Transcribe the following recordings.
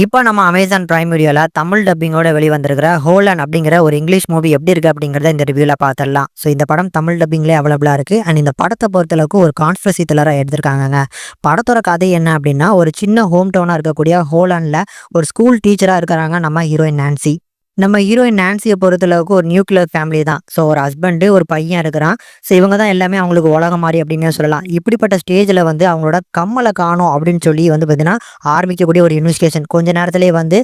இப்போ நம்ம Amazon prime வீடியோல தமிழ் டப்பிங்கோட வெளிவந்திருக்கிற ஹோலன் அப்படிங்கிற ஒரு இங்கிலீஷ் மூவி எப்படி இருக்கு அப்படிங்கறத இந்த ரிவ்யூல பார்த்துடலாம். ஸோ இந்த படம் தமிழ் டப்பிங்லேயே அவைலபிளா இருக்கு. அண்ட் இந்த படத்தை பொறுத்தளவுக்கு ஒரு கான்ஸ்பிரசி த்ரில்லரா எடுத்திருக்காங்க. படத்தோட கதை என்ன அப்படின்னா, ஒரு சின்ன ஹோம் டவுனா இருக்கக்கூடிய ஹோலண்ட்ல ஒரு ஸ்கூல் டீச்சரா இருக்கிறாங்க நம்ம ஹீரோயின் நான்சி. நம்ம ஹீரோயின் நான்சியை பொறுத்தளவுக்கு ஒரு நியூக்ளியர் ஃபேமிலி தான். ஸோ ஒரு ஹஸ்பண்டு ஒரு பையன் இருக்கிறான். ஸோ இவங்க தான் எல்லாமே அவங்களுக்கு உலகம் மாதிரி அப்படின்னு சொல்லலாம். இப்படிப்பட்ட ஸ்டேஜில் வந்து அவங்களோட கம்மலை காணோம் அப்படின்னு சொல்லி வந்து பார்த்தீங்கன்னா ஆரம்பிக்கக்கூடிய ஒரு இன்வெஸ்டிகேஷன். கொஞ்ச நேரத்திலேயே வந்து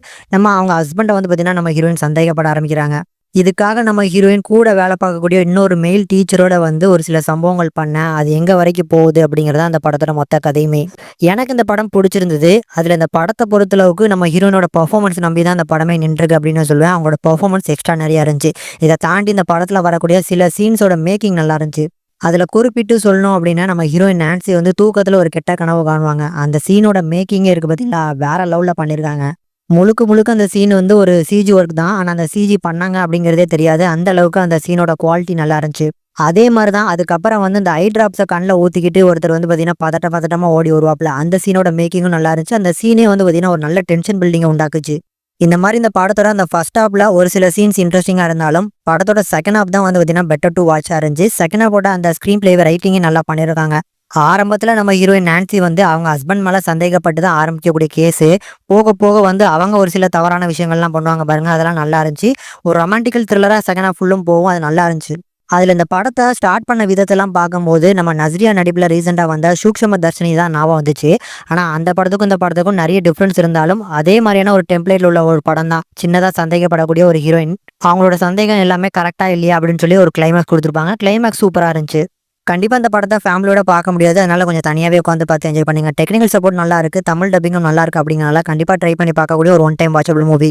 அவங்க ஹஸ்பண்டை வந்து பார்த்தீங்கன்னா நம்ம ஹீரோயின் சந்தேகப்பட ஆரம்பிக்கிறாங்க. இதுக்காக நம்ம ஹீரோயின் கூட வேலை பார்க்கக்கூடிய இன்னொரு மெயில் டீச்சரோட வந்து ஒரு சில சம்பவங்கள் பண்ண அது எங்க வரைக்கும் போகுது அப்படிங்கிறத அந்த படத்தோட மொத்த கதையுமே. எனக்கு இந்த படம் பிடிச்சிருந்தது. அதுல இந்த படத்தை பொறுத்தளவுக்கு நம்ம ஹீரோயினோட பெர்ஃபார்மன்ஸ் நம்பி தான் அந்த படமே நின்றுருக்கு அப்படின்னு சொல்லுவேன். அவங்களோட பெர்ஃபார்மன்ஸ் எக்ஸ்ட்ரா நிறைய இருந்துச்சு. இதை தாண்டி இந்த படத்துல வரக்கூடிய சில சீன்ஸோட மேக்கிங் நல்லா இருந்துச்சு. அதுல குறிப்பிட்டு சொல்லணும் அப்படின்னா, நம்ம ஹீரோயின் நான்சி வந்து தூக்கத்துல ஒரு கெட்ட கனவு காணுவாங்க. அந்த சீனோட மேக்கிங்கே இருக்கு பார்த்தீங்களா, வேற லெவல்ல பண்ணியிருக்காங்க. முழுக்க முழுக்க அந்த சீன் வந்து ஒரு சிஜி ஒர்க் தான். ஆனா அந்த சிஜி பண்ணாங்க அப்படிங்கிறதே தெரியாது. அந்த அளவுக்கு அந்த சீனோட குவாலிட்டி நல்லா இருந்துச்சு. அதே மாதிரி தான் அதுக்கப்புறம் வந்து இந்த ஐ டிராப்ஸை கண்ணில் ஊற்றிக்கிட்டு ஒருத்தர் வந்து பார்த்தீங்கன்னா பதட்டமா ஓடி வருவாப்புல. அந்த சீனோட மேக்கிங்கும் நல்லா இருந்துச்சு. அந்த சீனே வந்து பார்த்தீங்கன்னா ஒரு நல்ல டென்ஷன் பில்டிங்கை உண்டாக்குச்சு. இந்த மாதிரி இந்த படத்தோட அந்த ஃபர்ஸ்ட் ஹாப்ல ஒரு சில சீன்ஸ் இன்ட்ரெஸ்டிங்காக இருந்தாலும், படத்தோட செகண்ட் ஹாப் தான் வந்து பார்த்தீங்கன்னா பெட்டர் டு வாட்சாக இருந்துச்சு. செகண்ட் ஹாப்போட அந்த ஸ்க்ரீன் பிளே ரைட்டிங்கே நல்லா பண்ணியிருக்காங்க. ஆரம்பத்துல நம்ம ஹீரோயின் நான்சி வந்து அவங்க ஹஸ்பண்ட் மேல சந்தேகப்பட்டு தான் ஆரம்பிக்கக்கூடிய கேஸு. போக போக வந்து அவங்க ஒரு சில தவறான விஷயங்கள்லாம் பண்ணுவாங்க பாருங்க. அதெல்லாம் நல்லா இருந்துச்சு. ஒரு ரொமான்டிக்கல் த்ரில்லரா செகண்ட் ஹாஃப் ஃபுல்லும் போகும். அது நல்லா இருந்துச்சு. அதுல இந்த படத்தை ஸ்டார்ட் பண்ண விதத்தெல்லாம் பார்க்கும்போது நம்ம நஸ்ரியா நடிப்புல ரீசெண்டா வந்த சூக்ஷ்ம தர்ஷினி தான் ஞாபகம் வந்துச்சு. ஆனா அந்த படத்துக்கும் இந்த படத்துக்கும் நிறைய டிஃப்ரென்ஸ் இருந்தாலும் அதே மாதிரியான ஒரு டெம்ப்ளேட்ல உள்ள ஒரு படம் தான். சின்னதா சந்தேகப்படக்கூடிய ஒரு ஹீரோயின், அவங்களோட சந்தேகம் எல்லாமே கரெக்டா இல்லையா அப்படின்னு சொல்லி ஒரு கிளைமேக்ஸ் கொடுத்துருப்பாங்க. கிளைமேக்ஸ் சூப்பரா இருந்துச்சு. கண்டிப்பா இந்த படத்த ஃபேமிலியோட பார்க்க முடியாது. அதனால கொஞ்சம் தனியாவே உட்காந்து பார்த்து என்ஜாய் பண்ணுங்க. டெக்னிக்கல் சப்போர்ட் நல்லா இருக்கு. தமிழ் டப்பிங்கும் நல்லா இருக்கு அப்படிங்கிறனால கண்டிப்பா ட்ரை பண்ணி பார்க்கக்கூடிய ஒரு ஒன் டைம் வாட்சபிள் மூவி.